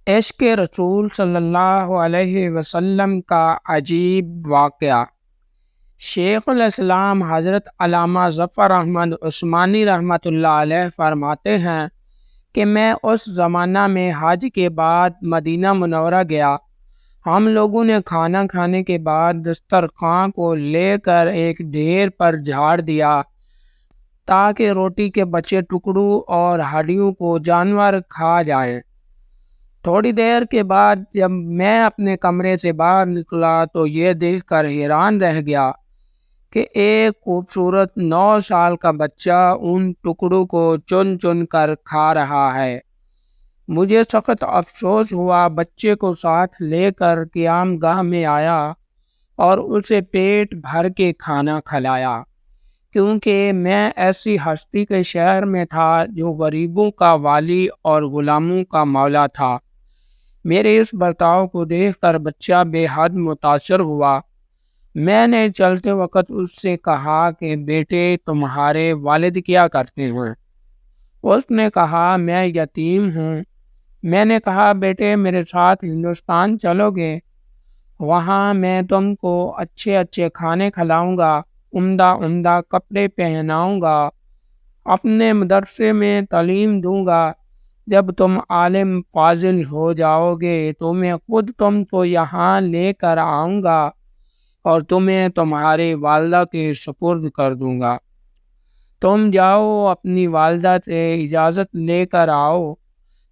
عشق رسول صلی اللہ علیہ وسلم کا عجیب واقعہ۔ شیخ الاسلام حضرت علامہ ظفر احمد عثمانی رحمۃ اللہ علیہ فرماتے ہیں کہ میں اس زمانہ میں حج کے بعد مدینہ منورہ گیا۔ ہم لوگوں نے کھانا کھانے کے بعد دسترخوان کو لے کر ایک ڈھیر پر جھاڑ دیا تاکہ روٹی کے بچے ٹکڑوں اور ہڈیوں کو جانور کھا جائیں۔ تھوڑی دیر کے بعد جب میں اپنے کمرے سے باہر نکلا تو یہ دیکھ کر حیران رہ گیا کہ ایک خوبصورت 9 سال کا بچہ ان ٹکڑوں کو چن چن کر کھا رہا ہے۔ مجھے سخت افسوس ہوا، بچے کو ساتھ لے کر قیام گاہ میں آیا اور اسے پیٹ بھر کے کھانا کھلایا، کیونکہ میں ایسی ہستی کے شہر میں تھا جو غریبوں کا والی اور غلاموں کا مولا تھا۔ میرے اس برتاؤ کو دیکھ کر بچہ بے حد متاثر ہوا۔ میں نے چلتے وقت اس سے کہا کہ بیٹے، تمہارے والد کیا کرتے ہیں؟ اس نے کہا میں یتیم ہوں۔ میں نے کہا بیٹے، میرے ساتھ ہندوستان چلو گے؟ وہاں میں تم کو اچھے اچھے کھانے کھلاؤں گا، عمدہ عمدہ کپڑے پہناؤں گا، اپنے مدرسے میں تعلیم دوں گا۔ جب تم عالم فاضل ہو جاؤ گے تو میں خود تم کو یہاں لے کر آؤں گا اور تمہیں تمہاری والدہ کے سپرد کر دوں گا۔ تم جاؤ، اپنی والدہ سے اجازت لے کر آؤ۔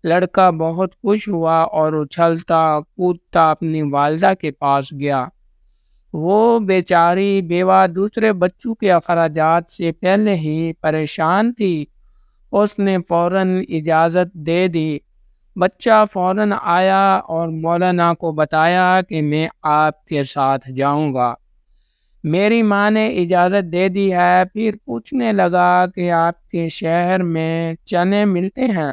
لڑکا بہت خوش ہوا اور اچھلتا کودتا اپنی والدہ کے پاس گیا۔ وہ بیچاری بیوہ دوسرے بچوں کے اخراجات سے پہلے ہی پریشان تھی۔ اس نے فوراً اجازت دے دی۔ بچہ فوراً آیا اور مولانا کو بتایا کہ میں آپ کے ساتھ جاؤں گا۔ میری ماں نے اجازت دے دی ہے۔ پھر پوچھنے لگا کہ آپ کے شہر میں چنے ملتے ہیں؟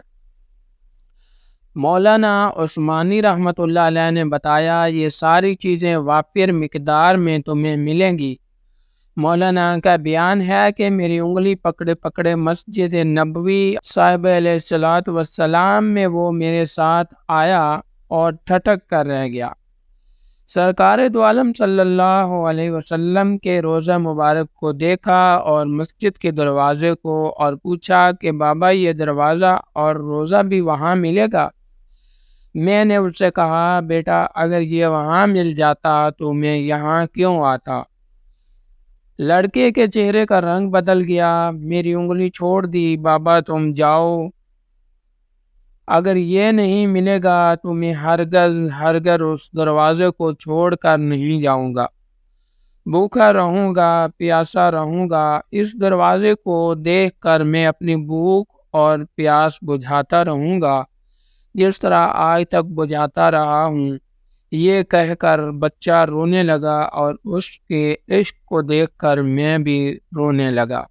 مولانا عثمانی رحمۃ اللہ علیہ نے بتایا یہ ساری چیزیں وافر مقدار میں تمہیں ملیں گی۔ مولانا کا بیان ہے کہ میری انگلی پکڑے پکڑے مسجد نبوی صاحب علیہ الصلوۃ والسلام میں وہ میرے ساتھ آیا اور ٹھٹک کر رہ گیا۔ سرکار دو عالم صلی اللہ علیہ وسلم کے روضہ مبارک کو دیکھا اور مسجد کے دروازے کو، اور پوچھا کہ بابا یہ دروازہ اور روضہ بھی وہاں ملے گا؟ میں نے اس سے کہا بیٹا، اگر یہ وہاں مل جاتا تو میں یہاں کیوں آتا؟ لڑکے کے چہرے کا رنگ بدل گیا۔ میری انگلی چھوڑ دی۔ بابا تم جاؤ، اگر یہ نہیں ملے گا تو میں ہرگز اس دروازے کو چھوڑ کر نہیں جاؤں گا۔ بھوکا رہوں گا، پیاسا رہوں گا۔ اس دروازے کو دیکھ کر میں اپنی بھوک اور پیاس بجھاتا رہوں گا جس طرح آج تک بجھاتا رہا ہوں۔ یہ کہہ کر بچہ رونے لگا اور اس کے عشق کو دیکھ کر میں بھی رونے لگا۔